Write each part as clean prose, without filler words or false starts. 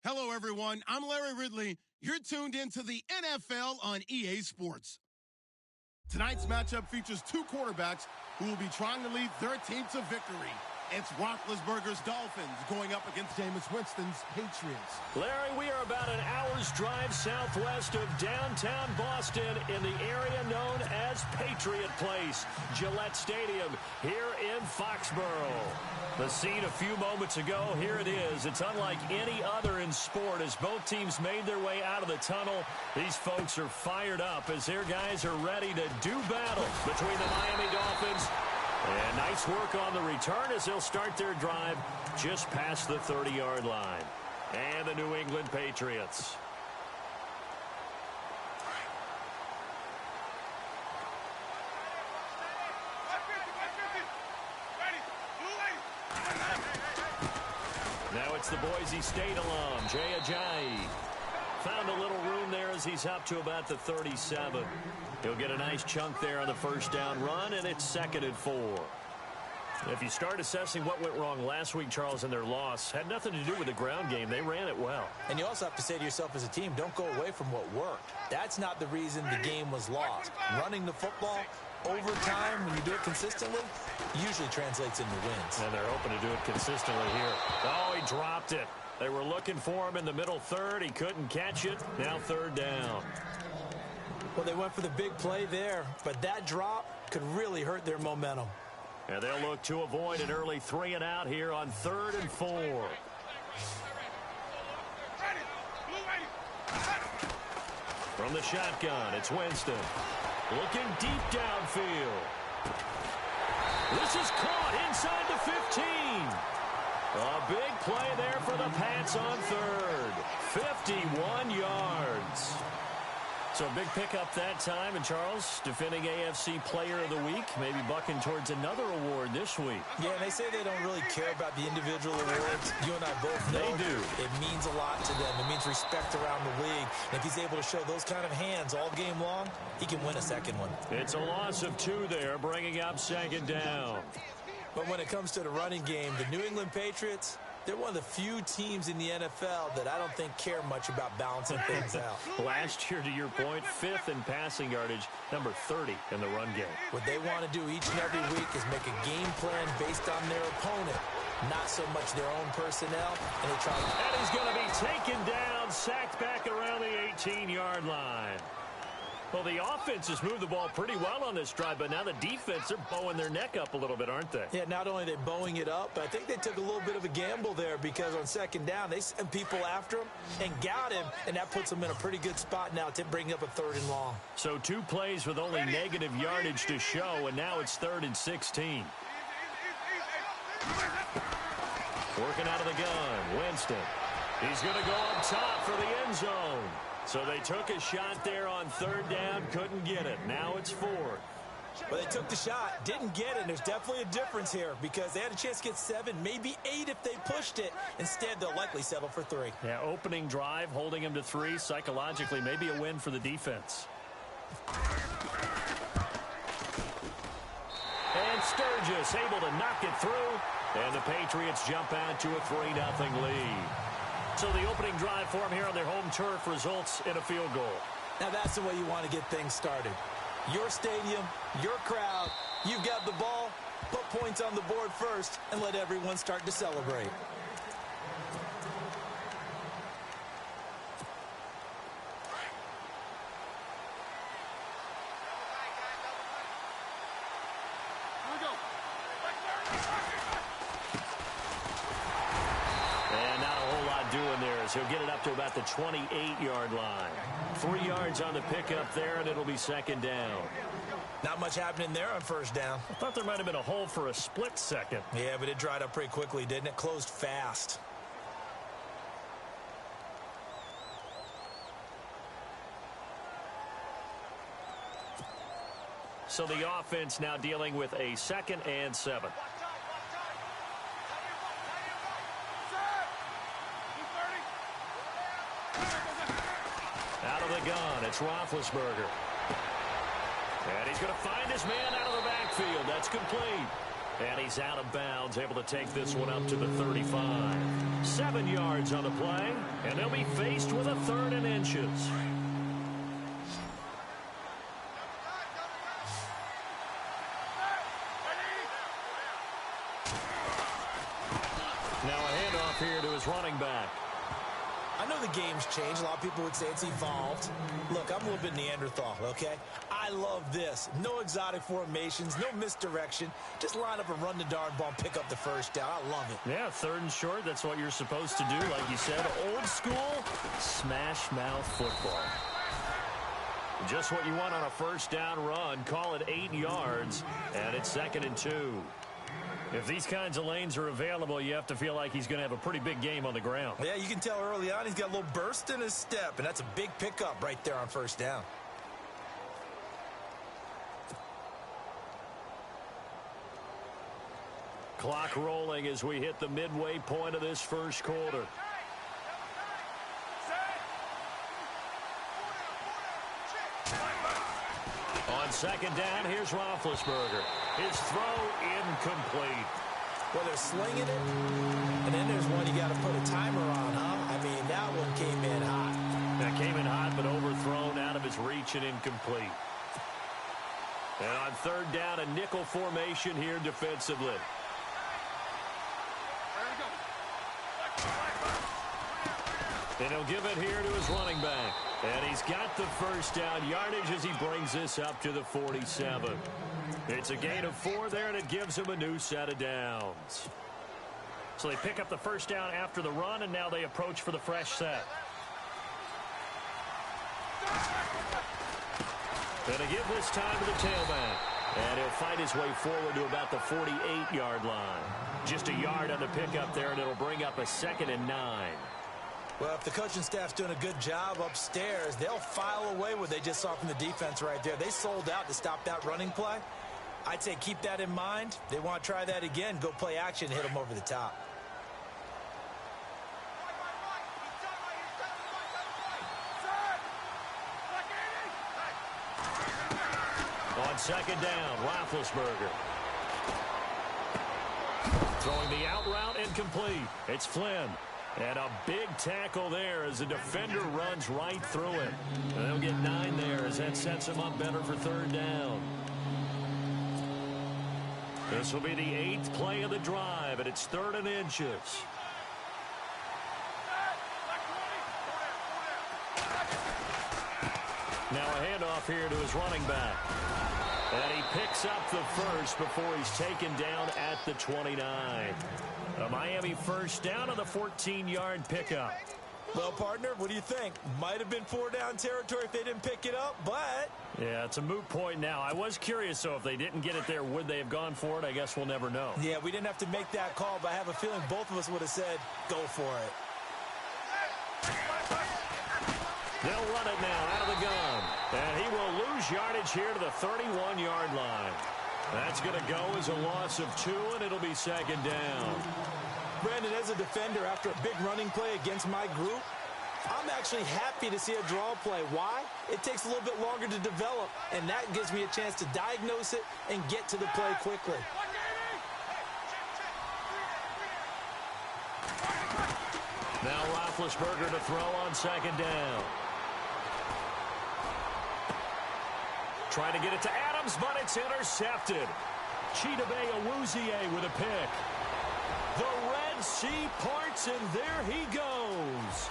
Hello, everyone. I'm Larry Ridley. You're tuned into the NFL on EA Sports. Tonight's matchup features two quarterbacks who will be trying to lead their team to victory. It's Roethlisberger's Dolphins going up against Jameis Winston's Patriots. Larry, we are about an hour's drive southwest of downtown Boston in the area known as Patriot Place, Gillette Stadium, here in Foxborough. The scene a few moments ago, here it is. It's unlike any other in sport as both teams made their way out of the tunnel. These folks are fired up as their guys are ready to do battle between the Miami Dolphins. And nice work on the return as they'll start their drive just past the 30-yard line. And the New England Patriots. Now it's the Boise State alum, Jay Ajayi. Found a little room there as he's up to about the 37. He'll get a nice chunk there on the first down run, and it's 2nd and 4. If you start assessing what went wrong last week, Charles, in their loss, had nothing to do with the ground game. They ran it well. And you also have to say to yourself as a team, don't go away from what worked. That's not the reason the game was lost. Running the football over time, when you do it consistently, usually translates into wins. And they're hoping to do it consistently here. Oh, he dropped it. They were looking for him in the middle third. He couldn't catch it. Now 3rd down. Well, they went for the big play there, but that drop could really hurt their momentum. And they'll look to avoid an early 3 and out here on 3rd and 4. From the shotgun, it's Winston. Looking deep downfield. This is caught inside the 15. A big play there for the Pats on 3rd. 51 yards. So a big pickup that time. And Charles, defending AFC Player of the Week, maybe bucking towards another award this week. Yeah, they say they don't really care about the individual awards. You and I both know they do. It means a lot to them. It means respect around the league. And if he's able to show those kind of hands all game long, he can win a second one. It's a loss of 2 there, bringing up 2nd down. But when it comes to the running game, the New England Patriots, they're one of the few teams in the NFL that I don't think care much about balancing things out. Last year, to your point, 5th in passing yardage, number 30 in the run game. What they want to do each and every week is make a game plan based on their opponent, not so much their own personnel. And he's going to be taken down, sacked back around the 18-yard line. Well, the offense has moved the ball pretty well on this drive, but now the defense, they're bowing their neck up a little bit, aren't they? Yeah, not only are they bowing it up, but I think they took a little bit of a gamble there because on 2nd down, they sent people after him and got him, and that puts them in a pretty good spot now to bring up a 3rd and long. So 2 plays with only negative yardage to show, and now it's 3rd and 16. Working out of the gun, Winston. He's going to go up top for the end zone. So they took a shot there on 3rd down, couldn't get it. Now it's 4th. Well, they took the shot, didn't get it, and there's definitely a difference here because they had a chance to get 7, maybe 8 if they pushed it. Instead, they'll likely settle for 3. Yeah, opening drive, holding them to 3, psychologically, maybe a win for the defense. And Sturgis able to knock it through, and the Patriots jump out to a 3-0 lead. So the opening drive for them here on their home turf results in a field goal. Now that's the way you want to get things started. Your stadium, your crowd, you've got the ball, put points on the board first, and let everyone start to celebrate. Doing there is he'll get it up to about the 28-yard line. 3 yards on the pickup there, and it'll be 2nd down. Not much happening there on 1st down. I thought there might have been a hole for a split second. Yeah, but it dried up pretty quickly, didn't it? Closed fast. So the offense now dealing with a 2nd and 7. Out of the gun, it's Roethlisberger. And he's going to find his man out of the backfield. That's complete. And he's out of bounds, able to take this one up to the 35. 7 yards on the play, and they'll be faced with a 3rd and inches. Now a handoff here to his running back. I know the game's changed. A lot of people would say it's evolved. Look, I'm a little bit Neanderthal, okay? I love this. No exotic formations, no misdirection. Just line up and run the darn ball and pick up the first down. I love it. Yeah, 3rd and short. That's what you're supposed to do. Like you said, old school smash mouth football. Just what you want on a first down run. Call it 8 yards, and it's 2nd and 2. If these kinds of lanes are available, you have to feel like he's going to have a pretty big game on the ground. Yeah, you can tell early on he's got a little burst in his step, and that's a big pickup right there on first down. Clock rolling as we hit the midway point of this first quarter. On 2nd down, here's Roethlisberger. His throw incomplete. Well, they're slinging it, and then there's one you got to put a timer on, huh? I mean, that one came in hot. That came in hot, but overthrown out of his reach and incomplete. And on 3rd down, a nickel formation here defensively. And he'll give it here to his running back. And he's got the first down yardage as he brings this up to the 47. It's a gain of 4 there, and it gives him a new set of downs. So they pick up the first down after the run, and now they approach for the fresh set. And to give this time to the tailback. And he'll fight his way forward to about the 48-yard line. Just a yard on the pickup there, and it'll bring up a 2nd and 9. Well, if the coaching staff's doing a good job upstairs, they'll file away what they just saw from the defense right there. They sold out to stop that running play. I'd say keep that in mind. They want to try that again, go play action, hit them over the top. On 2nd down, Roethlisberger. Throwing the out route incomplete. It's Flynn. And a big tackle there as the defender runs right through it. And they'll get 9 there as that sets him up better for 3rd down. This will be the 8th play of the drive, and it's 3rd and inches. Now a handoff here to his running back. And he picks up the first before he's taken down at the 29. A Miami first down on the 14-yard pickup. Well, partner, what do you think? Might have been 4-down territory if they didn't pick it up, but... Yeah, it's a moot point now. I was curious, so if they didn't get it there, would they have gone for it? I guess we'll never know. Yeah, we didn't have to make that call, but I have a feeling both of us would have said, go for it. They'll run it now out of the gun. And he will lose yardage here to the 31-yard line. That's going to go as a loss of 2, and it'll be 2nd down. Brandon, as a defender, after a big running play against my group, I'm actually happy to see a draw play. Why? It takes a little bit longer to develop, and that gives me a chance to diagnose it and get to the play quickly. Now Roethlisberger to throw on 2nd down. Trying to get it to Adams, but it's intercepted. Chidobe Awuzie with a pick. The Red Sea parts, and there he goes.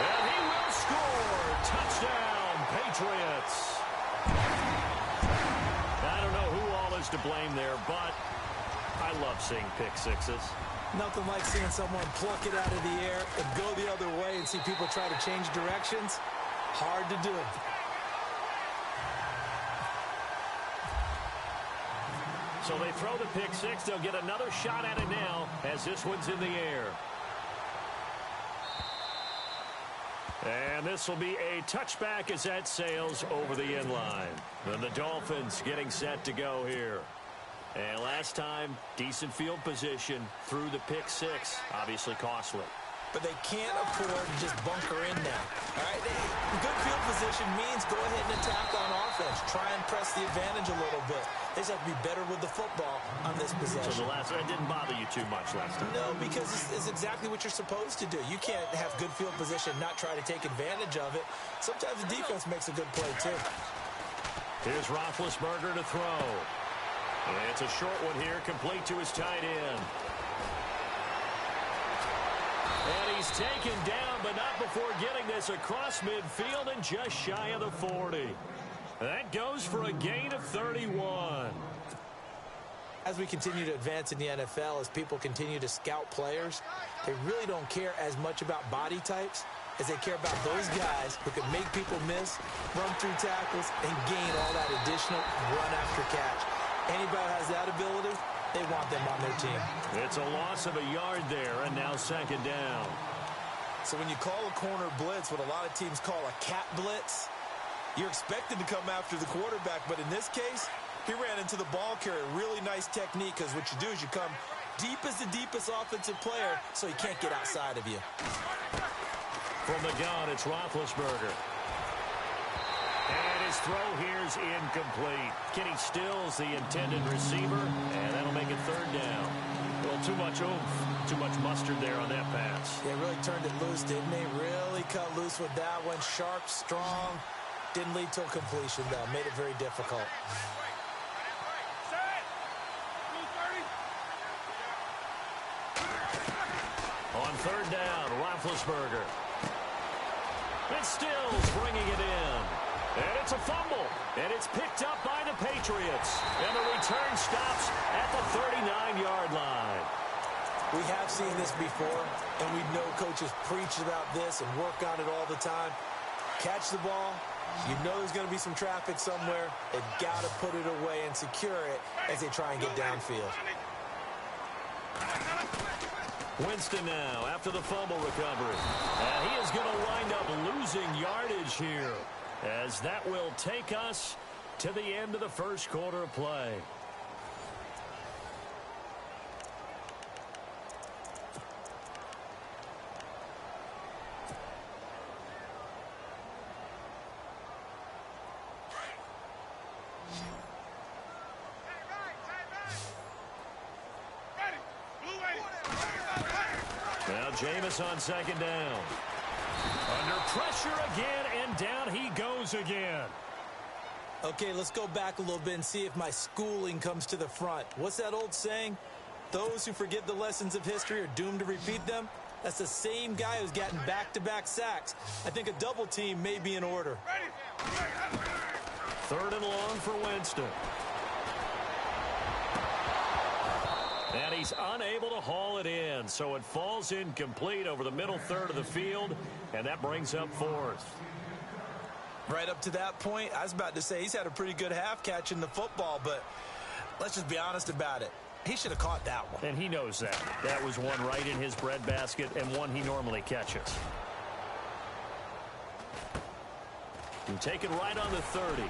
And he will score. Touchdown, Patriots. I don't know who all is to blame there, but I love seeing pick sixes. Nothing like seeing someone pluck it out of the air and go the other way and see people try to change directions. Hard to do. So they throw the pick six. They'll get another shot at it now as this one's in the air. And this will be a touchback as that sails over the end line. And the Dolphins getting set to go here. And last time, decent field position through the pick six. Obviously costly. But they can't afford to just bunker in now. All right, good field position means go ahead and attack on offense. Try and press the advantage a little bit. They just have to be better with the football on this possession. So the last one didn't bother you too much last time? No, because it's exactly what you're supposed to do. You can't have good field position, not try to take advantage of it. Sometimes the defense makes a good play, too. Here's Roethlisberger to throw. And it's a short one here, complete to his tight end. And he's taken down, but not before getting this across midfield and just shy of the 40. That goes for a gain of 31. As we continue to advance in the NFL, as people continue to scout players, they really don't care as much about body types as they care about those guys who can make people miss, run through tackles, and gain all that additional run after catch. Anybody who has that ability, they want them on their team. It's a loss of a yard there, and now second down. So when you call a corner blitz, what a lot of teams call a cat blitz, you're expected to come after the quarterback, but in this case, he ran into the ball carrier. Really nice technique, because what you do is you come deep as the deepest offensive player, so he can't get outside of you. From the gun, it's Roethlisberger. And his throw here's incomplete. Kenny Stills, the intended receiver, and that'll make it third down. Well, too much oomph, too much mustard there on that pass. Yeah, really turned it loose, didn't he? Really cut loose with that one. Sharp, strong. Didn't lead to a completion, though. Made it very difficult. On third down, Roethlisberger. And Stills bringing it in. And it's a fumble. And it's picked up by the Patriots. And the return stops at the 39-yard line. We have seen this before, and we know coaches preach about this and work on it all the time. Catch the ball. You know there's going to be some traffic somewhere. They've got to put it away and secure it as they try and get downfield. Winston now after the fumble recovery. And he is going to wind up losing yardage here, as that will take us to the end of the first quarter of play. Now Jameis on second down. Under pressure again, and down he goes again. Okay, let's go back a little bit and see if my schooling comes to the front. What's that old saying? Those who forget the lessons of history are doomed to repeat them. That's the same guy who's gotten back-to-back sacks. I think a double team may be in order. Third and long for Winston. And he's unable to haul it in, so it falls incomplete over the middle third of the field, and that brings up fourth. Right up to that point, I was about to say he's had a pretty good half catching the football, but let's just be honest about it. He should have caught that one. And he knows that. That was one right in his breadbasket and one he normally catches. And taken right on the 30.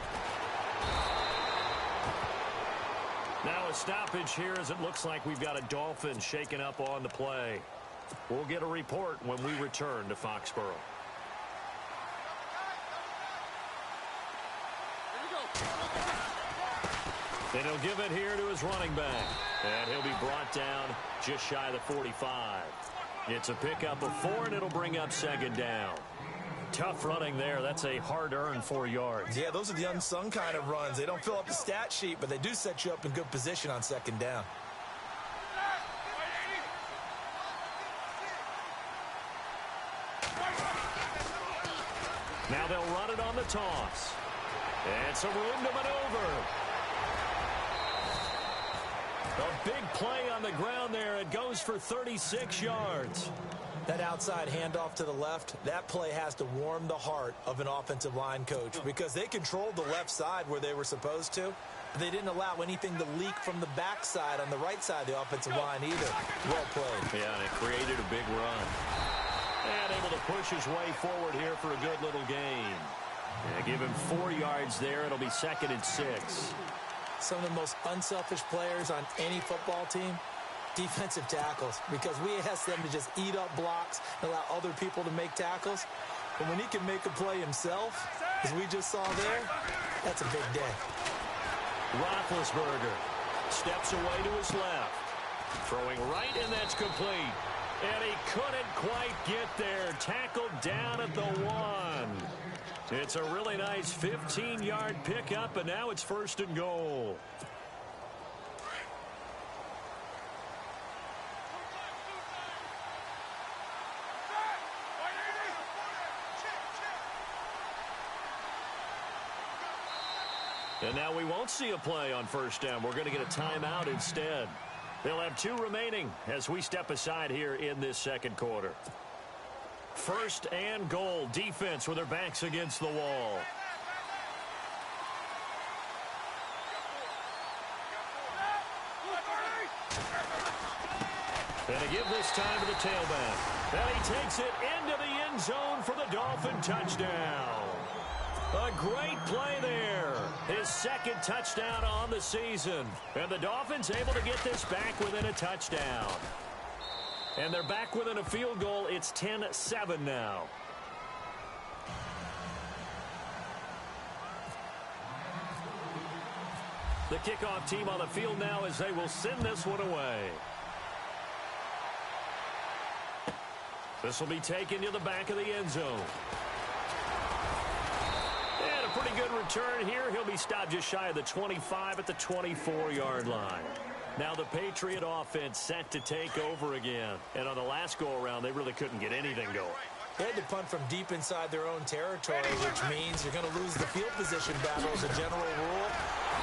Now a stoppage here, as it looks like we've got a Dolphins shaken up on the play. We'll get a report when we return to Foxborough. And he'll give it here to his running back. And he'll be brought down just shy of the 45. It's a pickup of 4, and it'll bring up second down. Tough running there. That's a hard-earned 4 yards. Yeah, those are the unsung kind of runs. They don't fill up the stat sheet, but they do set you up in good position on second down. Now they'll run it on the toss. And some room to maneuver. A big play on the ground there. It goes for 36 yards. That outside handoff to the left, that play has to warm the heart of an offensive line coach, because they controlled the left side where they were supposed to. They didn't allow anything to leak from the backside on the right side of the offensive line either. Well played. Yeah, and it created a big run. And able to push his way forward here for a good little gain. Yeah, give him 4 yards there. It'll be 2nd and 6. Some of the most unselfish players on any football team, defensive tackles, because we ask them to just eat up blocks and allow other people to make tackles. But when he can make a play himself, as we just saw there, that's a big day. Roethlisberger steps away to his left. Throwing right, and that's complete. And he couldn't quite get there. Tackled down at the 1. It's a really nice 15-yard pickup, and now it's 1st and goal. And now we won't see a play on 1st down. We're going to get a timeout instead. They'll have 2 remaining as we step aside here in this 2nd quarter. 1st and goal. Defense with their backs against the wall. And a give this time to the tailback. And he takes it into the end zone for the Dolphin touchdown. A great play there. His 2nd touchdown on the season. And the Dolphins able to get this back within a touchdown. And they're back within a field goal. It's 10-7 now. The kickoff team on the field now as they will send this one away. This will be taken to the back of the end zone. And a pretty good return here. He'll be stopped just shy of the 25 at the 24-yard line. Now the Patriot offense set to take over again. And on the last go-around, they really couldn't get anything going. They had to punt from deep inside their own territory, which means you're going to lose the field position battle as a general rule.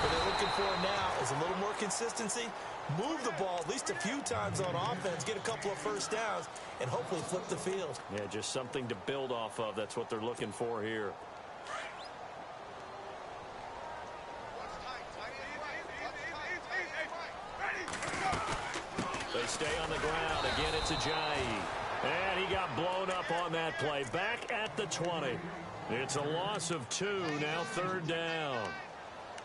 What they're looking for now is a little more consistency, move the ball at least a few times on offense, get a couple of 1st downs, and hopefully flip the field. Yeah, just something to build off of. That's what they're looking for here. They stay on the ground. Again, it's Ajayi. And he got blown up on that play. Back at the 20. It's a loss of 2. Now 3rd down.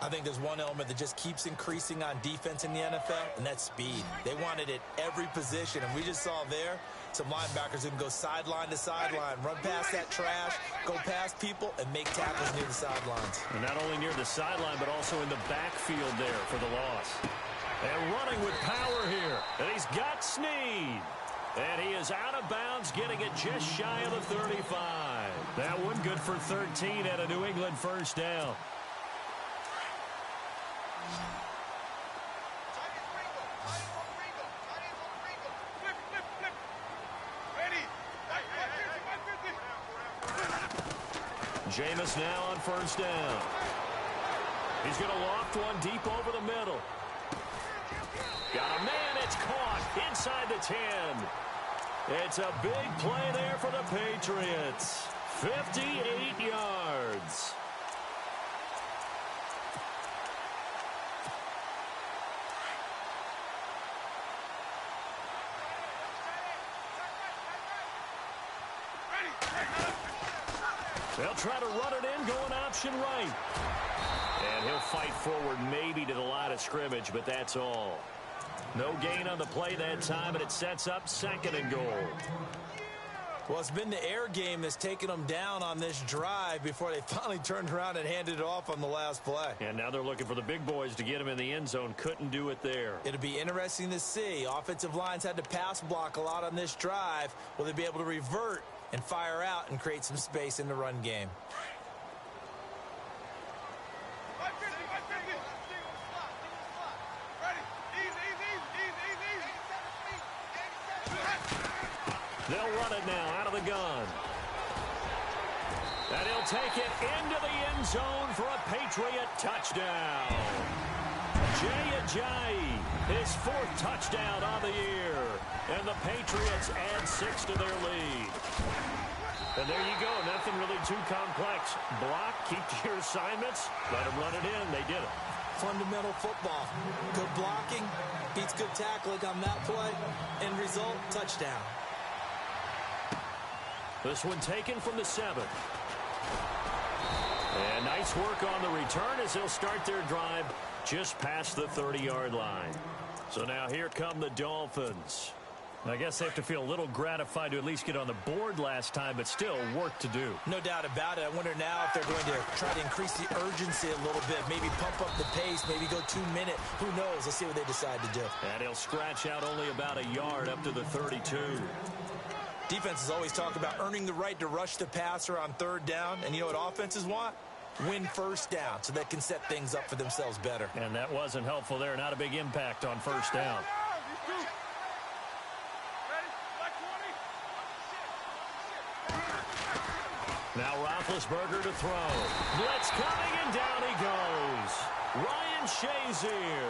I think there's one element that just keeps increasing on defense in the NFL, and that's speed. They want it at every position, and we just saw there some linebackers who can go sideline to sideline, run past that trash, go past people, and make tackles near the sidelines. And not only near the sideline, but also in the backfield there for the loss. And running with power here, and he's got Snead. And he is out of bounds, getting it just shy of the 35. That one good for 13 at a New England 1st down. Jameis now on 1st down. He's going to loft one deep over the middle. Got a man, it's caught inside the 10. It's a big play there for the Patriots. 58 yards. They'll try to run it in, going option right. And he'll fight forward maybe to the line of scrimmage, but that's all. No gain on the play that time, and it sets up 2nd and goal. Well, it's been the air game that's taken them down on this drive before they finally turned around and handed it off on the last play. And now they're looking for the big boys to get him in the end zone. Couldn't do it there. It'll be interesting to see. Offensive lines had to pass block a lot on this drive. Will they be able to revert and fire out and create some space in the run game? They'll run it now out of the gun. And he'll take it into the end zone for a Patriot touchdown. Ajayi, his 4th touchdown on the year. And the Patriots add 6 to their lead. And there you go. Nothing really too complex. Block, keep to your assignments, let them run it in. They did it. Fundamental football. Good blocking beats good tackling on that play. End result, touchdown. This one taken from the 7. And nice work on the return as they'll start their drive just past the 30-yard line. So now here come the Dolphins. I guess they have to feel a little gratified to at least get on the board last time, but still work to do. No doubt about it. I wonder now if they're going to try to increase the urgency a little bit, maybe pump up the pace, maybe go 2 minute. Who knows? Let's see what they decide to do. And he'll scratch out only about a yard up to the 32. Defenses always talk about earning the right to rush the passer on third down, and you know what offenses want? Win first down so they can set things up for themselves better. And that wasn't helpful there. Not a big impact on first down. Now Roethlisberger to throw. Blitz coming, and down he goes. Ryan Shazier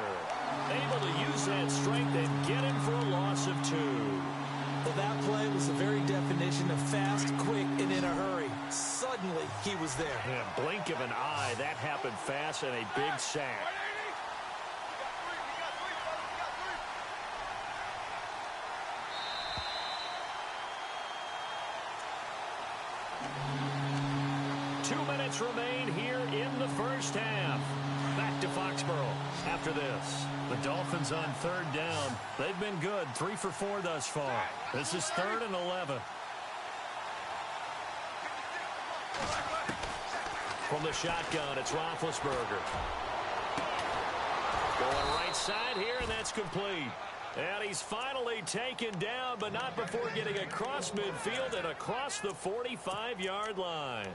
able to use that strength and get him for a loss of 2. Well, that play was the very definition of fast, quick, and in a hurry. Suddenly, he was there. Yeah, blink of an eye. That happened fast, and a big sack. Remain here in the first half. Back to Foxborough after this. The Dolphins on third down. They've been good. 3 for 4 thus far. This is 3rd and 11. From the shotgun, it's Roethlisberger. Going right side here, and that's complete. And he's finally taken down, but not before getting across midfield and across the 45-yard line.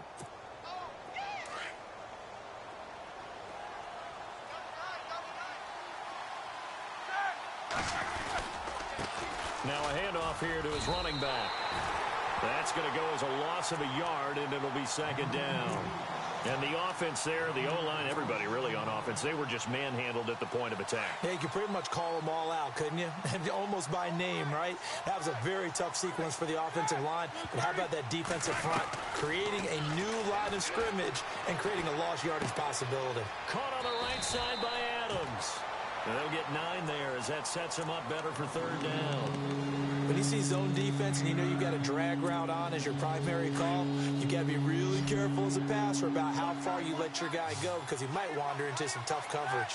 Now a handoff here to his running back. That's going to go as a loss of a yard, and it'll be 2nd down. And the offense there, the O-line, everybody really on offense, they were just manhandled at the point of attack. Yeah, you could pretty much call them all out, couldn't you? Almost by name, right? That was a very tough sequence for the offensive line. But how about that defensive front creating a new line of scrimmage and creating a lost yardage possibility? Caught on the right side by Adams. And they'll get 9 there as that sets him up better for 3rd down. When you see zone defense and you know you've got a drag route on as your primary call, you got to be really careful as a passer about how far you let your guy go because he might wander into some tough coverage.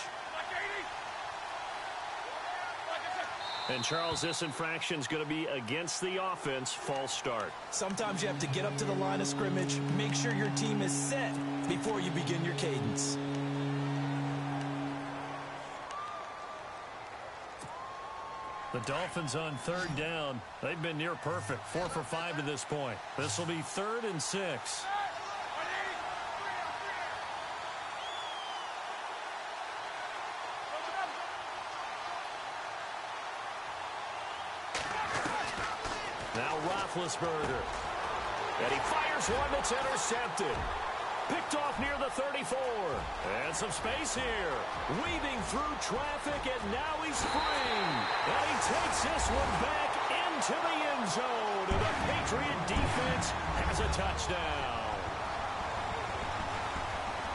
And Charles, this infraction is going to be against the offense. False start. Sometimes you have to get up to the line of scrimmage, make sure your team is set before you begin your cadence. The Dolphins on 3rd down. They've been near perfect. 4 for 5 to this point. This will be 3rd and 6. Now Roethlisberger. And he fires one that's intercepted. Picked off near the 34. And some space here. Weaving through traffic, and now he's free. And he takes this one back into the end zone. And the Patriot defense has a touchdown.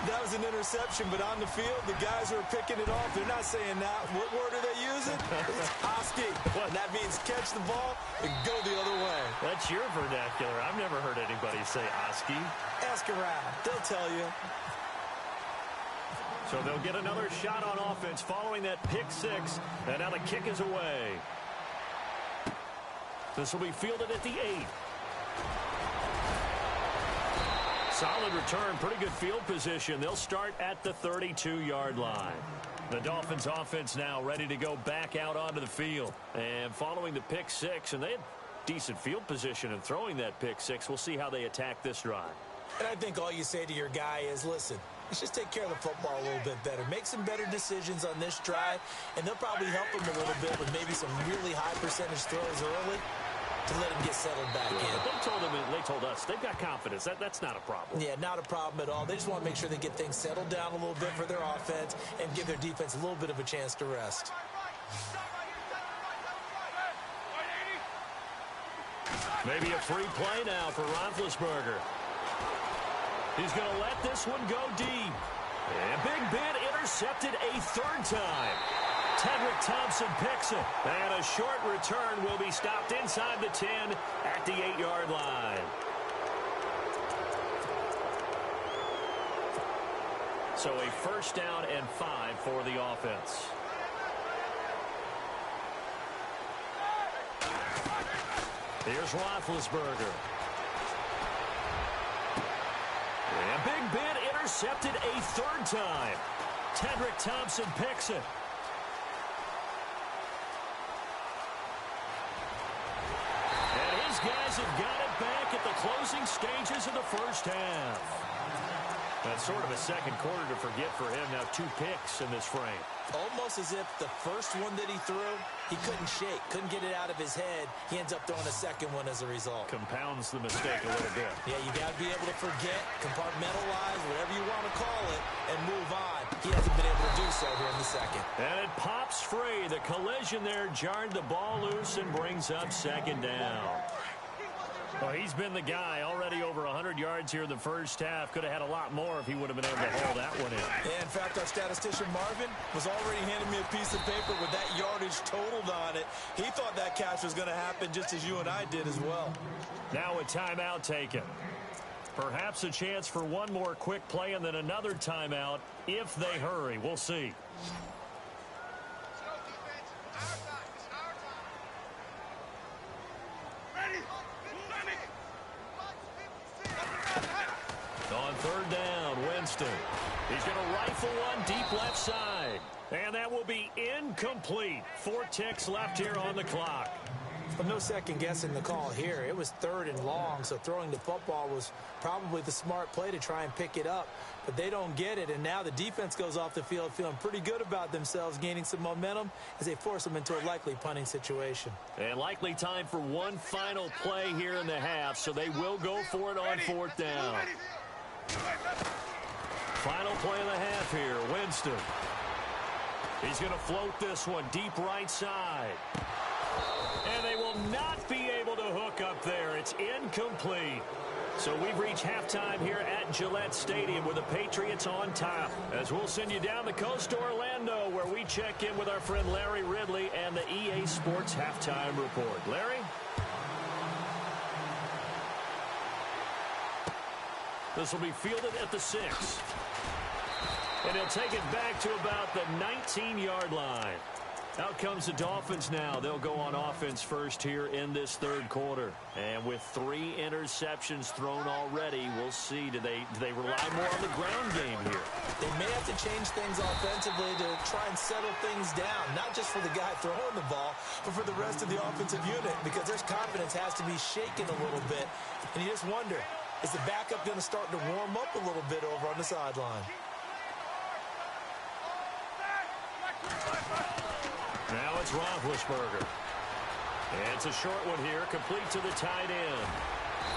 That was an interception, but on the field, the guys who are picking it off, they're not saying that. What word are they using? It's Hosky. And that means catch the ball and go the other way. That's your vernacular. I've never heard anybody say Hosky. Ask around. They'll tell you. So they'll get another shot on offense following that pick 6. And now the kick is away. This will be fielded at the 8. Solid return, pretty good field position. They'll start at the 32-yard line. The Dolphins offense now ready to go back out onto the field. And following the pick 6, and they had decent field position in throwing that pick 6. We'll see how they attack this drive. And I think all you say to your guy is, listen, let's just take care of the football a little bit better. Make some better decisions on this drive, and they'll probably help him a little bit with maybe some really high percentage throws early to let him get settled back in. They told us they've got confidence. That's not a problem. Yeah, not a problem at all. They just want to make sure they get things settled down a little bit for their offense and give their defense a little bit of a chance to rest. Maybe a free play now for Roethlisberger. He's going to let this one go deep. And Big Ben intercepted a 3rd time. Tedrick Thompson picks it. And a short return will be stopped inside the 10 at the 8-yard line. So a 1st down and 5 for the offense. Here's Roethlisberger. And Big Ben intercepted a third time. Tedrick Thompson picks it. And his guys have got it back at the closing stages of the first half. That's sort of a second quarter to forget for him. Now 2 picks in this frame. Almost as if the first one that he threw, he couldn't shake, couldn't get it out of his head. He ends up throwing a second one as a result. Compounds the mistake a little bit. Yeah, you got to be able to forget, compartmentalize, whatever you want to call it, and move on. He hasn't been able to do so here in the second. And it pops free. The collision there jarred the ball loose and brings up second down. Well, he's been the guy. Already over 100 yards here in the first half. Could have had a lot more if he would have been able to hold that one in. Yeah, in fact, our statistician Marvin was already handing me a piece of paper with that yardage totaled on it. He thought that catch was going to happen just as you and I did as well. Now a timeout taken. Perhaps a chance for one more quick play and then another timeout if they hurry. We'll see. On third down, Winston. He's going to rifle one deep left side. And that will be incomplete. 4 ticks left here on the clock. But no second guessing the call here. It was 3rd and long, so throwing the football was probably the smart play to try and pick it up. But they don't get it, and now the defense goes off the field feeling pretty good about themselves, gaining some momentum as they force them into a likely punting situation. And likely time for one final play here in the half, so they will go for it on 4th down. Final play of the half here, Winston. He's going to float this one deep right side. And they will not be able to hook up there. It's incomplete. So we've reached halftime here at Gillette Stadium with the Patriots on top. As we'll send you down the coast to Orlando, where we check in with our friend Larry Ridley and the EA Sports Halftime Report. Larry? This will be fielded at the 6. And he'll take it back to about the 19-yard line. Out comes the Dolphins now. They'll go on offense first here in this third quarter. And with 3 interceptions thrown already, we'll see. Do they rely more on the ground game here? They may have to change things offensively to try and settle things down, not just for the guy throwing the ball, but for the rest of the offensive unit, because their confidence has to be shaken a little bit. And you just wonder, is the backup going to start to warm up a little bit over on the sideline? Now it's Roethlisberger. And it's a short one here, complete to the tight end.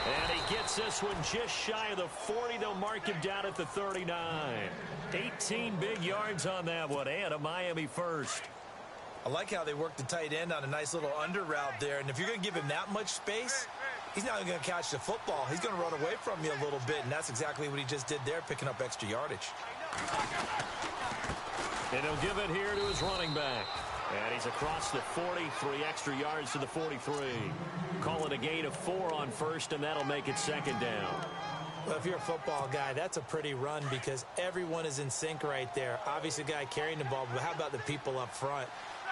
And he gets this one just shy of the 40. They'll mark him down at the 39. 18 big yards on that one, and a Miami first. I like how they work the tight end on a nice little under route there. And if you're going to give him that much space, he's not going to catch the football. He's going to run away from you a little bit, and that's exactly what he just did there, picking up extra yardage. And he'll give it here to his running back. And he's across the 40, 3 extra yards to the 43. Call it a gain of 4 on first, and that'll make it second down. Well, if you're a football guy, that's a pretty run because everyone is in sync right there. Obviously, the guy carrying the ball, but how about the people up front?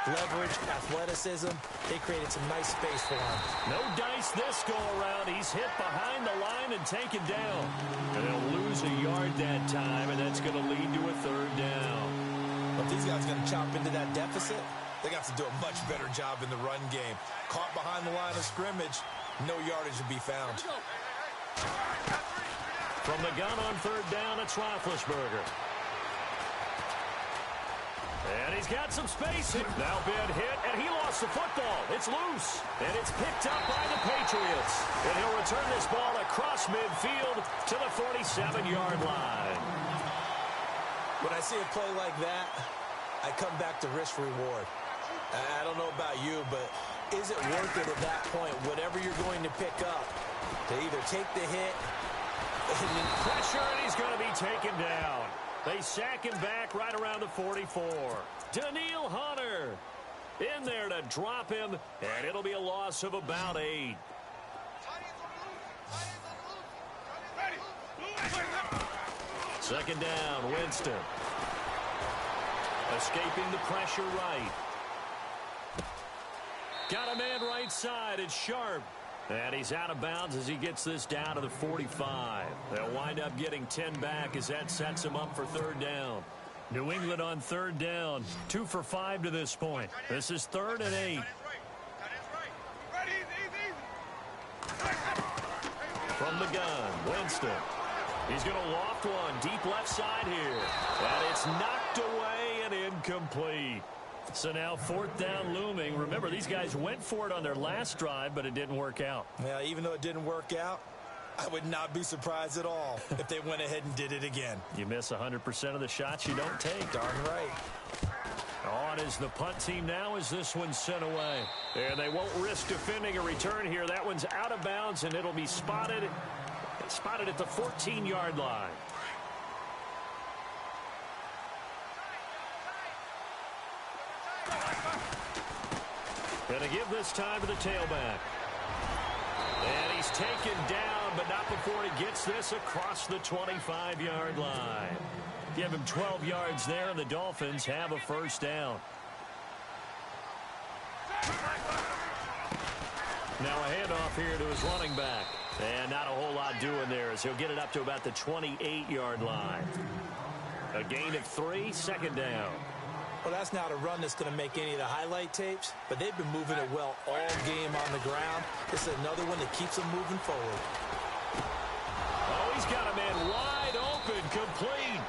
Leverage, athleticism, they created some nice space for him. No dice this go-around. He's hit behind the line and taken down. And they'll lose a yard that time, and that's going to lead to a third down. But these guys are going to chop into that deficit. They got to do a much better job in the run game. Caught behind the line of scrimmage, no yardage to be found. From the gun on third down, it's Roethlisberger. And he's got some space. Now been hit, and he lost the football. It's loose, and it's picked up by the Patriots. And he'll return this ball across midfield to the 47-yard line. When I see a play like that, I come back to risk-reward. I don't know about you, but is it worth it at that point, whatever you're going to pick up, to either take the hit? Pressure, and he's going to be taken down. They sack him back right around the 44. Daniil Hunter in there to drop him, and it'll be a loss of about 8. Second down, Winston. Escaping the pressure right. Got a man right side. It's Sharp. And he's out of bounds as he gets this down to the 45. They'll wind up getting 10 back as that sets him up for third down. New England on third down. 2 for 5 to this point. This is 3rd and 8. From the gun, Winston. He's going to loft one deep left side here. And it's knocked away and incomplete. So now 4th down looming. Remember, these guys went for it on their last drive, but it didn't work out. Yeah, even though it didn't work out, I would not be surprised at all if they went ahead and did it again. You miss 100% of the shots you don't take. Darn right. On is the punt team now as this one's sent away. And they won't risk defending a return here. That one's out of bounds, and it'll be spotted at the 14-yard line. Going to give this time to the tailback. And he's taken down, but not before he gets this across the 25-yard line. Give him 12 yards there, and the Dolphins have a first down. Now a handoff here to his running back. And not a whole lot doing there as he'll get it up to about the 28-yard line. A gain of 3, second down. Well, that's not a run that's going to make any of the highlight tapes, but they've been moving it well all game on the ground. This is another one that keeps them moving forward. Oh, he's got a man wide open, complete.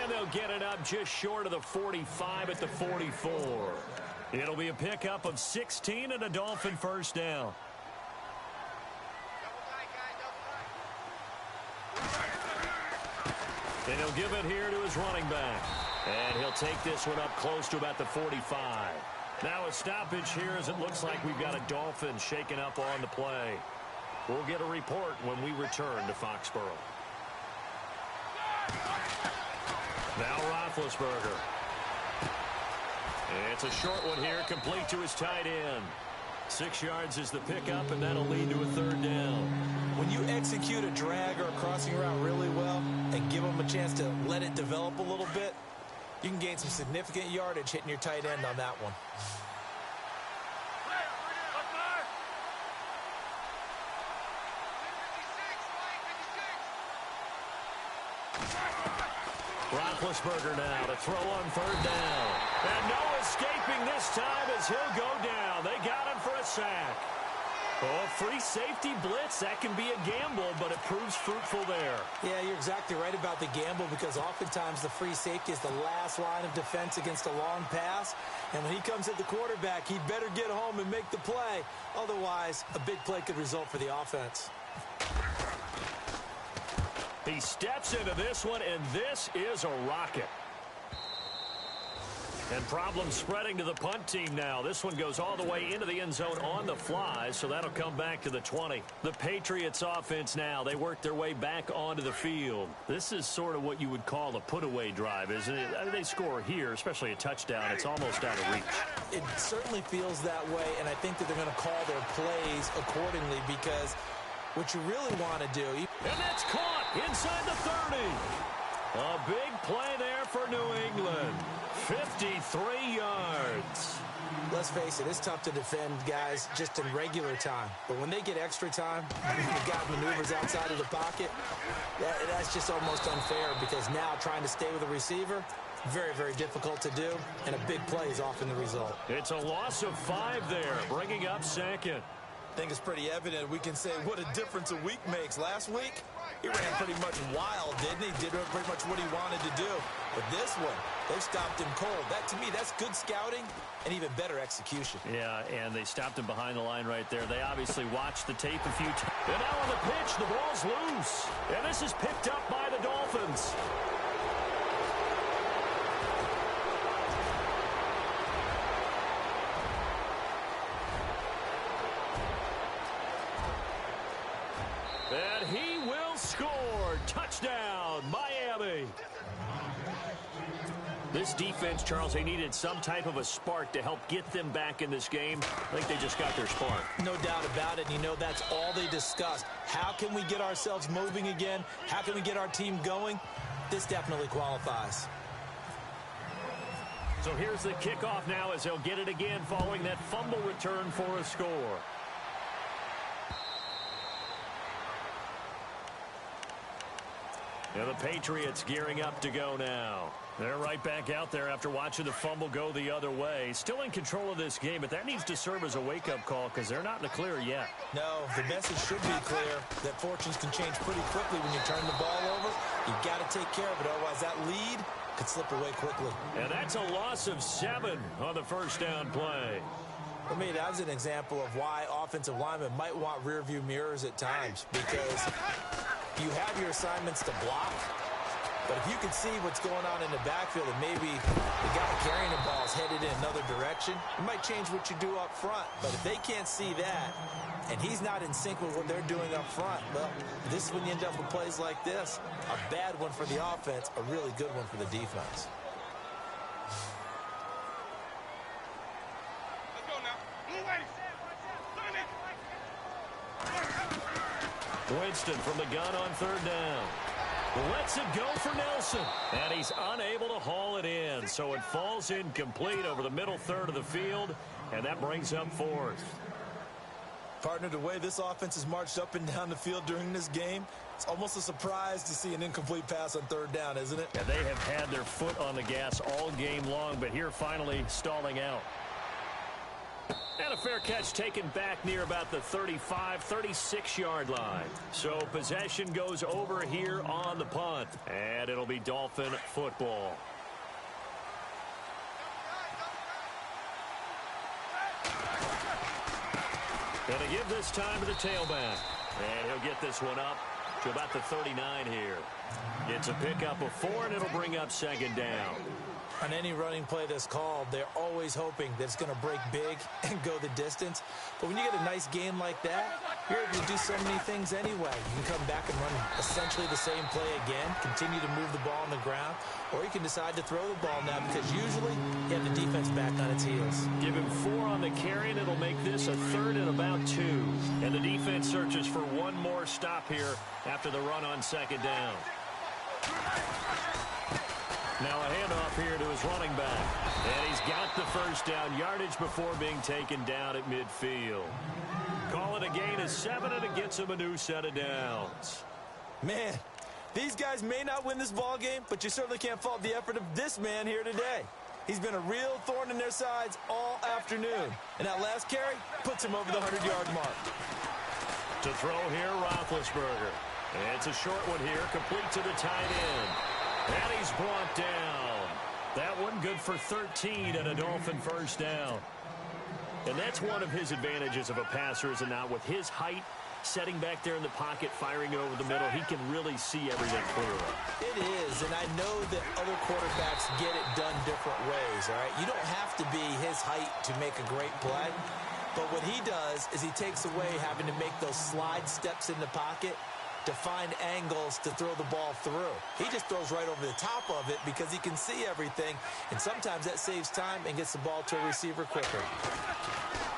And they'll get it up just short of the 45 at the 44. It'll be a pickup of 16 and a Dolphin first down. And he'll give it here to his running back. And he'll take this one up close to about the 45. Now a stoppage here as it looks like we've got a Dolphin shaken up on the play. We'll get a report when we return to Foxborough. Now Roethlisberger. It's a short one here, complete to his tight end. 6 yards is the pickup, and that'll lead to a third down. When you execute a drag or a crossing route really well and give them a chance to let it develop a little bit, you can gain some significant yardage hitting your tight end on that one. Roethlisberger now to throw on third down. And no escaping this time as he'll go down. They got him for a sack. Oh, free safety blitz, that can be a gamble, but it proves fruitful there. Yeah, you're exactly right about the gamble because oftentimes the free safety is the last line of defense against a long pass. And when he comes at the quarterback, he better get home and make the play. Otherwise, a big play could result for the offense. He steps into this one, and this is a rocket. And problems spreading to the punt team now. This one goes all the way into the end zone on the fly, so that'll come back to the 20. The Patriots offense now, they work their way back onto the field. This is sort of what you would call a put-away drive, isn't it? I mean, they score here, especially a touchdown. It's almost out of reach. It certainly feels that way, and I think that they're going to call their plays accordingly because what you really want to do... And that's caught inside the 30. A big play there for New England. 53 yards. Let's face it, it's tough to defend guys just in regular time. But when they get extra time, you've got maneuvers outside of the pocket, that's just almost unfair because now trying to stay with a receiver, very, very difficult to do, and a big play is often the result. It's a loss of 5 there, bringing up second. I think it's pretty evident we can say what a difference a week makes. Last week, he ran pretty much wild, didn't he? Did pretty much what he wanted to do. But this one, they've stopped him cold. That, to me, that's good scouting and even better execution. Yeah, and they stopped him behind the line right there. They obviously watched the tape a few times. And now on the pitch, the ball's loose. And this is picked up by the Dolphins. And he will score. Touchdown, Miami. This defense, Charles, they needed some type of a spark to help get them back in this game. I think they just got their spark. No doubt about it. And you know, that's all they discussed. How can we get ourselves moving again? How can we get our team going? This definitely qualifies. So here's the kickoff now as they'll get it again following that fumble return for a score. And the Patriots gearing up to go now. They're right back out there after watching the fumble go the other way. Still in control of this game, but that needs to serve as a wake-up call because they're not in the clear yet. No, the message should be clear that fortunes can change pretty quickly when you turn the ball over. You've got to take care of it, otherwise that lead could slip away quickly. And that's a loss of 7 on the first down play. For me, that was an example of why offensive linemen might want rearview mirrors at times, because you have your assignments to block, but if you can see what's going on in the backfield and maybe the guy carrying the ball is headed in another direction, it might change what you do up front. But if they can't see that and he's not in sync with what they're doing up front, well, this is when you end up with plays like this. A bad one for the offense, a really good one for the defense. Winston from the gun on third down. Lets it go for Nelson. And he's unable to haul it in. So it falls incomplete over the middle third of the field. And that brings up fourth. Partner, the way this offense has marched up and down the field during this game, it's almost a surprise to see an incomplete pass on third down, isn't it? And they have had their foot on the gas all game long. But here finally stalling out. And a fair catch taken back near about the 35, 36-yard line. So possession goes over here on the punt. And it'll be Dolphin football. Going to give this time to the tailback. And he'll get this one up to about the 39 here. It's a pickup of 4, and it'll bring up second down. On any running play that's called, they're always hoping that it's going to break big and go the distance. But when you get a nice gain like that, you're able to do so many things anyway. You can come back and run essentially the same play again, continue to move the ball on the ground, or you can decide to throw the ball now because usually you have the defense back on its heels. Give him 4 on the carry, and it'll make this a 3rd and about 2. And the defense searches for one more stop here after the run on second down. Now a handoff here to his running back. And he's got the first down yardage before being taken down at midfield. Call it a gain of 7, and it gets him a new set of downs. Man, these guys may not win this ball game, but you certainly can't fault the effort of this man here today. He's been a real thorn in their sides all afternoon. And that last carry puts him over the 100-yard mark. To throw here, Roethlisberger. And it's a short one here, complete to the tight end. And he's brought down. That one good for 13 and a Dolphin first down. And that's one of his advantages of a passer, is it not? With his height, setting back there in the pocket, firing over the middle, he can really see everything clearly. It is, and I know that other quarterbacks get it done different ways, all right? You don't have to be his height to make a great play. But what he does is he takes away having to make those slide steps in the pocket to find angles to throw the ball through. He just throws right over the top of it because he can see everything, and sometimes that saves time and gets the ball to a receiver quicker.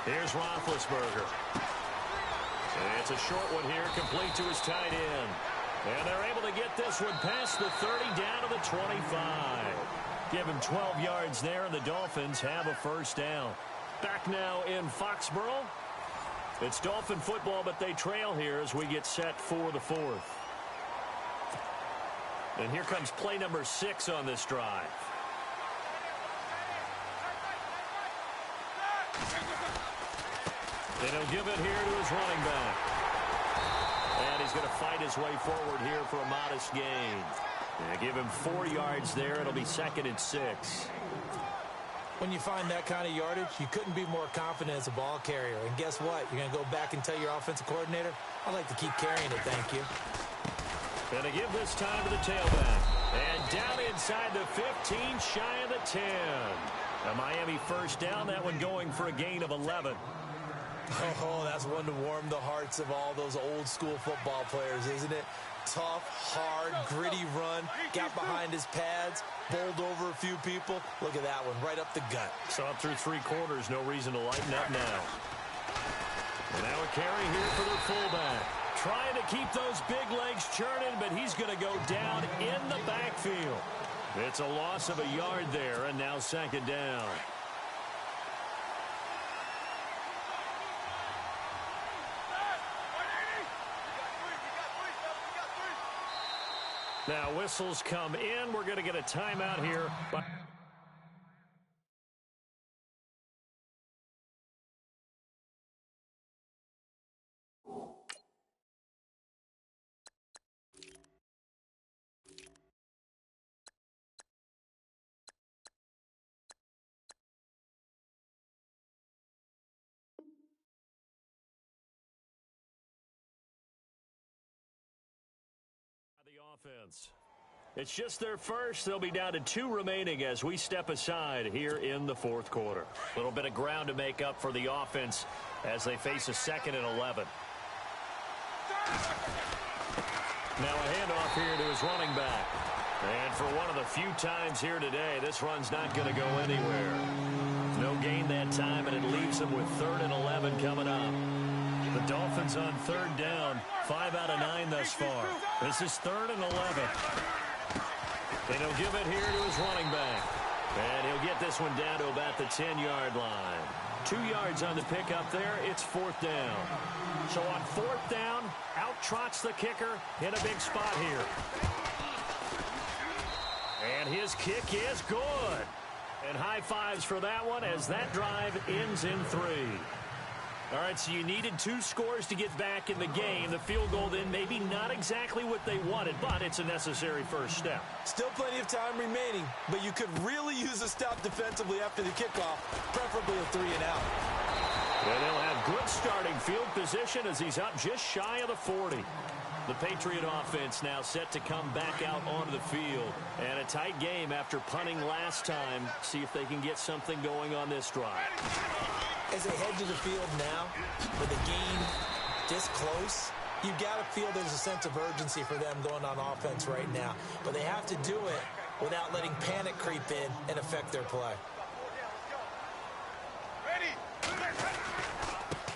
Here's Roethlisberger. And it's a short one here, complete to his tight end. And they're able to get this one past the 30, down to the 25. Give him 12 yards there, and the Dolphins have a first down. Back now in Foxborough. It's Dolphin football, but they trail here as we get set for the 4th. And here comes play number 6 on this drive. And he'll give it here to his running back. And he's going to fight his way forward here for a modest gain. And give him 4 yards there. It'll be 2nd and 6. When you find that kind of yardage, you couldn't be more confident as a ball carrier. And guess what? You're going to go back and tell your offensive coordinator, I'd like to keep carrying it, thank you. Going to give this time to the tailback. And down inside the 15, shy of the 10. A Miami first down, that one going for a gain of 11. Oh, that's one to warm the hearts of all those old school football players, isn't it? Tough, hard, gritty run, got behind his pads, bowled over a few people. Look at that one, right up the gut. Saw it through 3 quarters, no reason to lighten up now. And now a carry here for their fullback. Trying to keep those big legs churning, but he's going to go down in the backfield. It's a loss of a yard there, and now 2nd down. Now whistles come in. We're going to get a timeout here. Offense. It's just their first. They'll be down to 2 remaining as we step aside here in the fourth quarter. A little bit of ground to make up for the offense as they face a 2nd and 11. Now a handoff here to his running back. And for one of the few times here today, this run's not going to go anywhere. No gain that time, and it leaves them with 3rd and 11 coming up. The Dolphins on 3rd down, 5 out of 9 thus far. This is 3rd and 11. And he'll give it here to his running back. And he'll get this one down to about the 10-yard line. 2 yards on the pickup there. It's 4th down. So on 4th down, out trots the kicker in a big spot here. And his kick is good. And high fives for that one as that drive ends in 3. All right, so you needed 2 scores to get back in the game. The field goal then maybe not exactly what they wanted, but it's a necessary first step. Still plenty of time remaining, but you could really use a stop defensively after the kickoff, preferably a 3 and out. And they'll have good starting field position as he's up just shy of the 40. The Patriot offense now set to come back out onto the field. And a tight game after punting last time. See if they can get something going on this drive. As they head to the field now, with the game this close, you've got to feel there's a sense of urgency for them going on offense right now. But they have to do it without letting panic creep in and affect their play.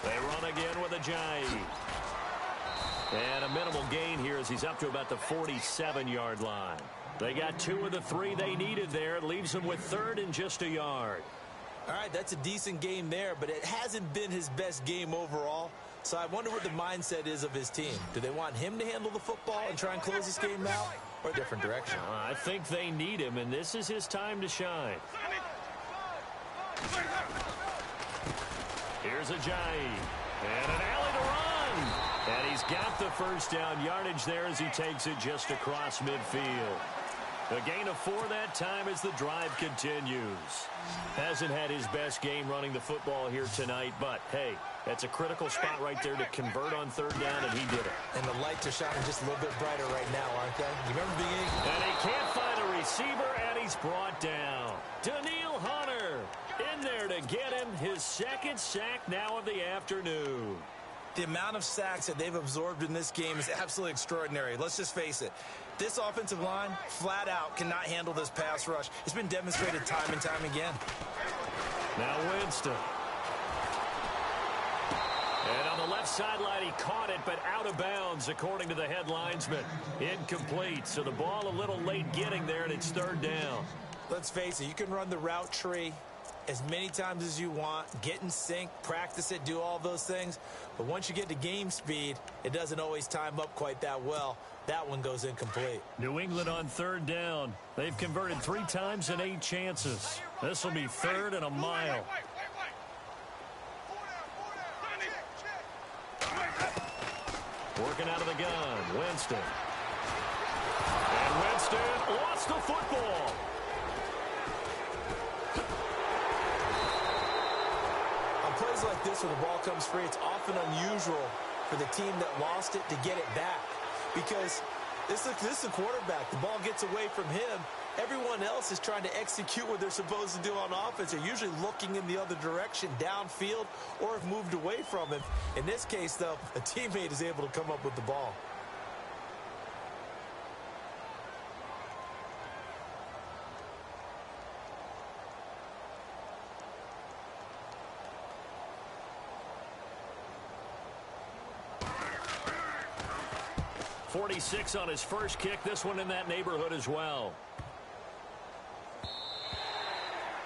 They run again with Ajayi. And a minimal gain here as he's up to about the 47-yard line. They got 2 of the 3 they needed there. It leaves them with 3rd and just a yard. All right, that's a decent game there, but it hasn't been his best game overall. So I wonder what the mindset is of his team. Do they want him to handle the football and try and close this game out, or a different direction? I think they need him, and this is his time to shine. Here's Ajayi. And an alley to run. And he's got the first down yardage there as he takes it just across midfield. A gain of 4 that time as the drive continues. Hasn't had his best game running the football here tonight, but hey, that's a critical spot right there to convert on 3rd down, and he did it. And the lights are shining just a little bit brighter right now, aren't they? You remember being... And he can't find a receiver, and he's brought down. Daniil Hunter in there to get him his 2nd sack now of the afternoon. The amount of sacks that they've absorbed in this game is absolutely extraordinary. Let's just face it. This offensive line, flat out, cannot handle this pass rush. It's been demonstrated time and time again. Now Winston. And on the left sideline, he caught it, but out of bounds, according to the head linesman. Incomplete, so the ball a little late getting there, and it's 3rd down. Let's face it, you can run the route tree as many times as you want, get in sync, practice it, do all those things. But once you get to game speed, it doesn't always time up quite that well. That one goes incomplete. New England on 3rd down. They've converted 3 times in 8 chances. This will be 3rd and a mile. Working out of the gun, Winston. And Winston lost the football. Plays like this where the ball comes free, it's often unusual for the team that lost it to get it back, because this is a quarterback. The ball gets away from him. Everyone else is trying to execute what they're supposed to do on offense. They're usually looking in the other direction, downfield, or have moved away from him. In this case, though, a teammate is able to come up with the ball. .46 on his first kick. This one in that neighborhood as well.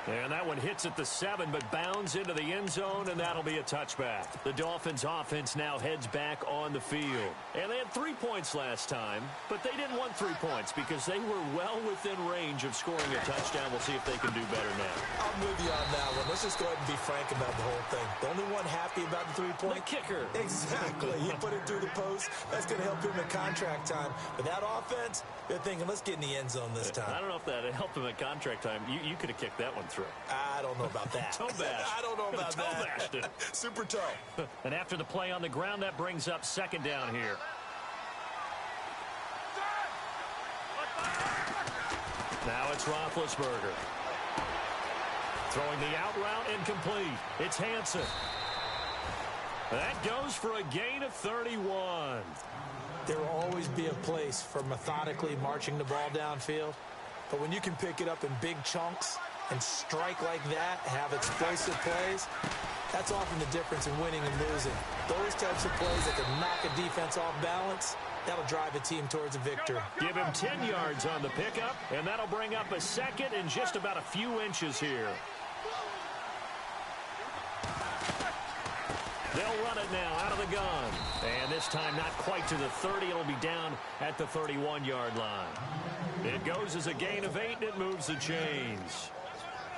And that one hits at the 7, but bounds into the end zone, and that'll be a touchback. The Dolphins offense now heads back on the field. And they had 3 points last time, but they didn't want 3 points because they were well within range of scoring a touchdown. We'll see if they can do better now. I'm with you on that one. Let's just go ahead and be frank about the whole thing. The only one happy about the 3-point? The kicker. Exactly. He put it through the post. That's going to help him at contract time. But that offense, they're thinking, let's get in the end zone this time. I don't know if that helped him at contract time. You could have kicked that one through. I don't know about that. Toe bash. I don't know about that. Bashed it. Super toe. And after the play on the ground, that brings up second down here. Now it's Roethlisberger. Throwing the out route incomplete. It's Hansen. That goes for a gain of 31. There will always be a place for methodically marching the ball downfield. But when you can pick it up in big chunks and strike like that, have explosive plays, that's often the difference in winning and losing. Those types of plays that can knock a defense off balance, that'll drive a team towards a victory. Give him 10 yards on the pickup, and that'll bring up a second in just about a few inches here. They'll run it now out of the gun. And this time not quite to the 30. It'll be down at the 31-yard line. It goes as a gain of 8, and it moves the chains.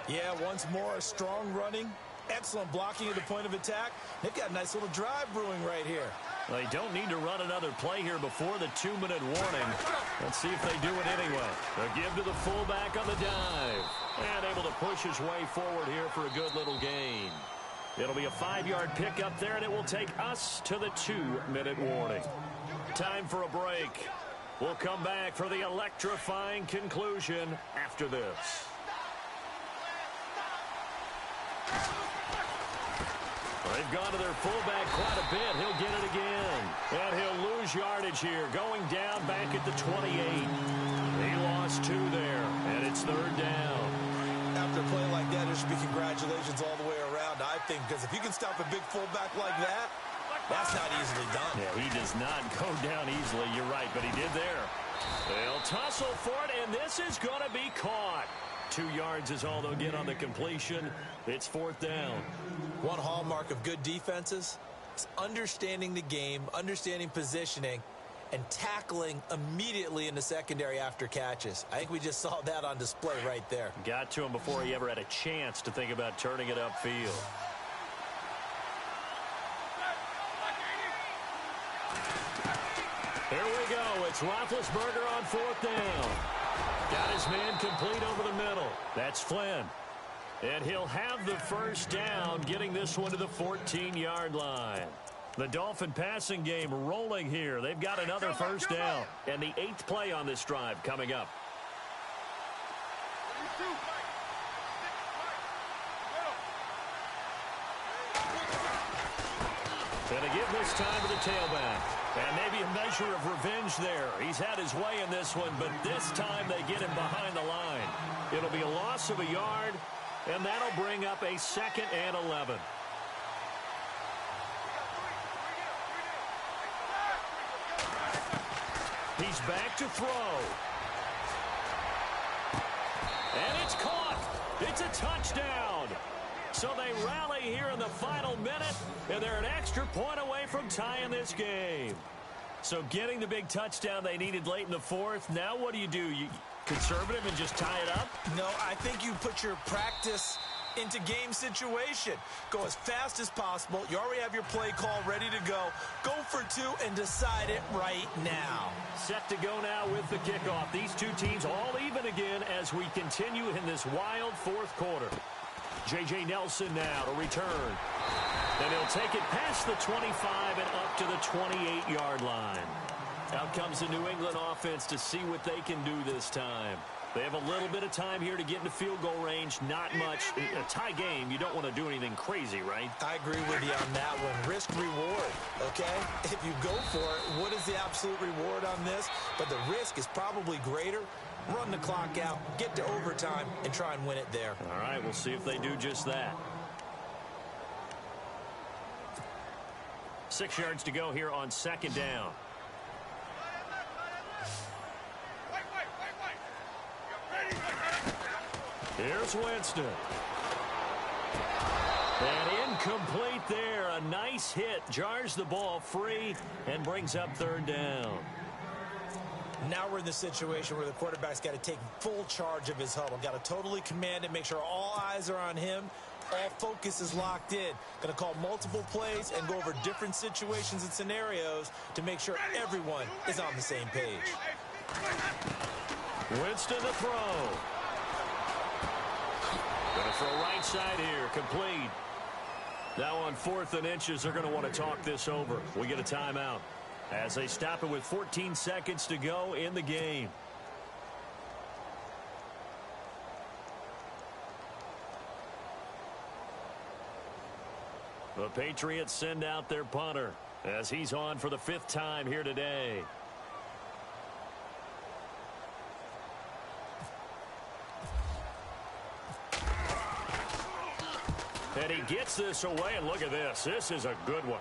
Yeah, once more, strong running, excellent blocking at the point of attack. They've got a nice little drive brewing right here. They don't need to run another play here before the 2-minute warning. Let's see if they do it anyway. They'll give to the fullback on the dive. And able to push his way forward here for a good little gain. It'll be a 5-yard pickup there, and it will take us to the 2-minute warning. Time for a break. We'll come back for the electrifying conclusion after this. They've gone to their fullback quite a bit. He'll get it again. And he'll lose yardage here, going down back at the 28. He lost 2 there, and it's 3rd down. After a play like that, there should be congratulations all the way around, I think, because if you can stop a big fullback like that, that's not easily done. Yeah, he does not go down easily. You're right, but he did there. They'll tussle for it, and this is going to be caught. 2 yards is all they'll get on the completion. It's 4th down. One hallmark of good defenses is understanding the game, understanding positioning, and tackling immediately in the secondary after catches. I think we just saw that on display right there. Got to him before he ever had a chance to think about turning it upfield. Here we go. It's Roethlisberger on 4th down. Got his man complete over the middle. That's Flynn. And he'll have the first down, getting this one to the 14-yard line. The Dolphin passing game rolling here. They've got another first down. And the 8th play on this drive coming up. And a give this time to the tailback. And maybe a measure of revenge there. He's had his way in this one, but this time they get him behind the line. It'll be a loss of a yard, and that'll bring up a 2nd and 11. He's back to throw. And it's caught. It's a touchdown. So they rally here in the final minute, and they're an extra point away from tying this game. So getting the big touchdown they needed late in the 4th. Now what do? You conservative and just tie it up? No, I think you put your practice into game situation. Go as fast as possible. You already have your play call ready to go. Go for 2 and decide it right now. Set to go now with the kickoff. These two teams all even again as we continue in this wild 4th quarter. J.J. Nelson now to return. And he'll take it past the 25 and up to the 28-yard line. Out comes the New England offense to see what they can do this time. They have a little bit of time here to get into field goal range. Not much. A tie game, you don't want to do anything crazy, right? I agree with you on that one. Risk reward, okay? If you go for it, what is the absolute reward on this? But the risk is probably greater. Run the clock out, get to overtime, and try and win it there. All right, we'll see if they do just that. 6 yards to go here on 2nd down. Here's Winston. And incomplete there. A nice hit. Jars the ball free and brings up third down. Now we're in the situation where the quarterback's got to take full charge of his huddle. Got to totally command it, make sure all eyes are on him. All focus is locked in. Going to call multiple plays and go over different situations and scenarios to make sure everyone is on the same page. Winston to throw. Going to throw right side here. Complete. Now on 4th and inches, they're going to want to talk this over. We get a timeout as they stop it with 14 seconds to go in the game. The Patriots send out their punter as he's on for the 5th time here today. And he gets this away, and look at this. This is a good one.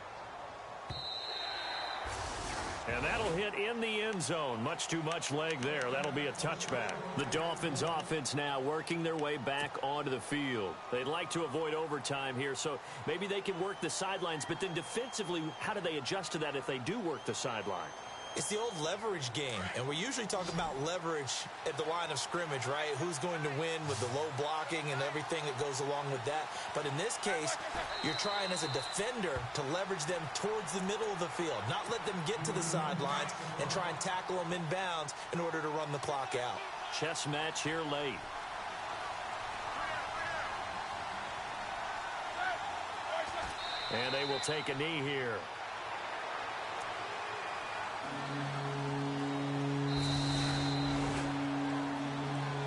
And that'll hit in the end zone. Much too much leg there. That'll be a touchback. The Dolphins offense now working their way back onto the field. They'd like to avoid overtime here, so maybe they can work the sidelines, but then defensively, how do they adjust to that if they do work the sideline? It's the old leverage game, and we usually talk about leverage at the line of scrimmage, right? Who's going to win with the low blocking and everything that goes along with that. But in this case, you're trying as a defender to leverage them towards the middle of the field, not let them get to the sidelines and try and tackle them in bounds in order to run the clock out. Chess match here late. And they will take a knee here.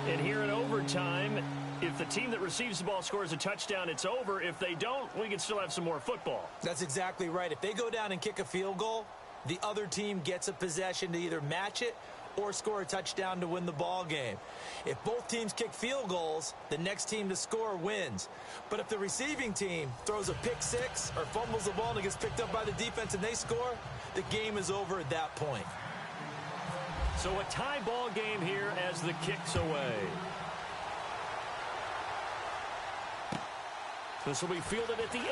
And here in overtime, if the team that receives the ball scores a touchdown, it's over. If they don't, we can still have some more football. That's exactly right. If they go down and kick a field goal, the other team gets a possession to either match it or score a touchdown to win the ball game. If both teams kick field goals, the next team to score wins. But if the receiving team throws a pick six or fumbles the ball and it gets picked up by the defense and they score, the game is over at that point. So a tie ball game here as the kick's away. This will be fielded at the 8.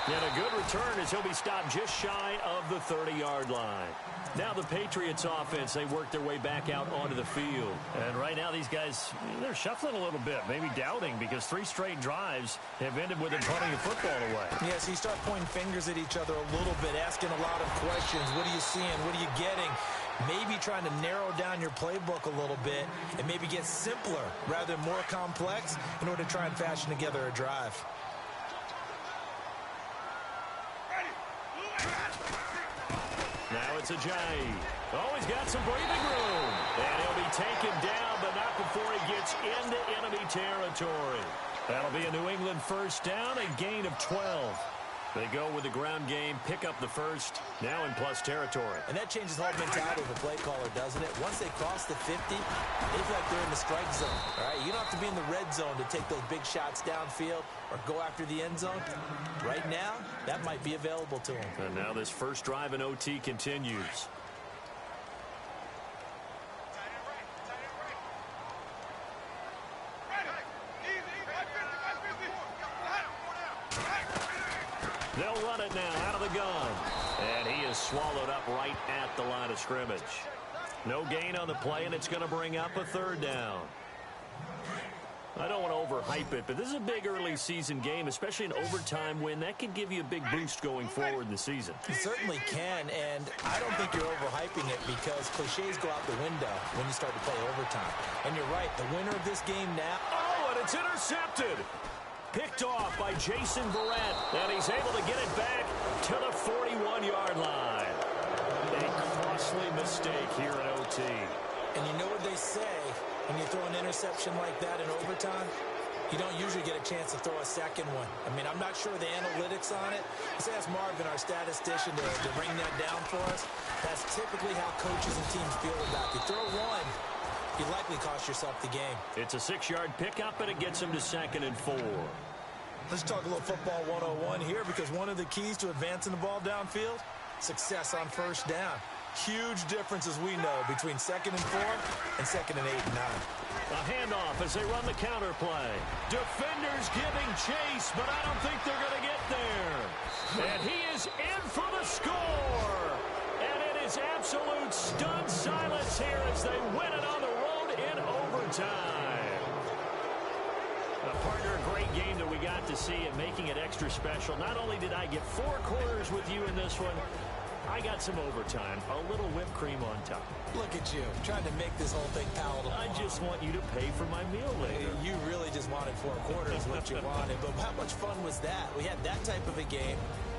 And a good return as he'll be stopped just shy of the 30-yard line. Now the Patriots offense, they work their way back out onto the field. And right now these guys, they're shuffling a little bit, maybe doubting, because 3 straight drives have ended with them punting the football away. Yeah, so you start pointing fingers at each other a little bit, asking a lot of questions. What are you seeing? What are you getting? Maybe trying to narrow down your playbook a little bit and maybe get simpler rather than more complex in order to try and fashion together a drive. Now it's Ajayi. Oh, he's got some breathing room. And he'll be taken down, but not before he gets into enemy territory. That'll be a New England first down, a gain of 12. They go with the ground game, pick up the first, now in plus territory. And that changes the whole mentality of the play caller, doesn't it? Once they cross the 50, they feel like they're in the strike zone. All right, you don't have to be in the red zone to take those big shots downfield or go after the end zone. Right now, that might be available to them. And now this first drive in OT continues. They'll run it now out of the gun. And he is swallowed up right at the line of scrimmage. No gain on the play, and it's going to bring up a third down. I don't want to overhype it, but this is a big early season game, especially an overtime win. That could give you a big boost going forward in the season. It certainly can, and I don't think you're overhyping it because cliches go out the window when you start to play overtime. And you're right, the winner of this game now... Oh, and it's intercepted. Picked off by Jason Verrett, and he's able to get it back to the 41-yard line. A costly mistake here in OT. And you know what they say, when you throw an interception like that in overtime, you don't usually get a chance to throw a second one. I mean, I'm not sure the analytics on it. Let's ask Marvin, our statistician, to bring that down for us. That's typically how coaches and teams feel about it. You throw one, you likely cost yourself the game. It's a 6-yard pickup, and it gets him to 2nd and 4. Let's talk a little football 101 here, because one of the keys to advancing the ball downfield, success on first down. Huge difference, as we know, between 2nd and 4 and 2nd and 8 and 9. A handoff as they run the counter play. Defenders giving chase, but I don't think they're going to get there. And he is in for the score. And it is absolute stunned silence here as they win it on the road in overtime. Partner, a great game that we got to see and making it extra special. Not only did I get 4 quarters with you in this one, I got some overtime, a little whipped cream on top. Look at you, trying to make this whole thing palatable. I just want you to pay for my meal later. You really just wanted 4 quarters, what you wanted. But how much fun was that? We had that type of a game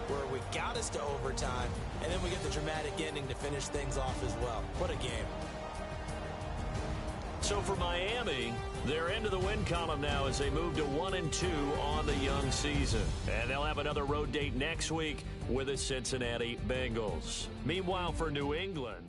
where we got us to overtime, and then we get the dramatic ending to finish things off as well. What a game. So for Miami, they're into the win column now as they move to 1-2 on the young season. And they'll have another road date next week with the Cincinnati Bengals. Meanwhile, for New England,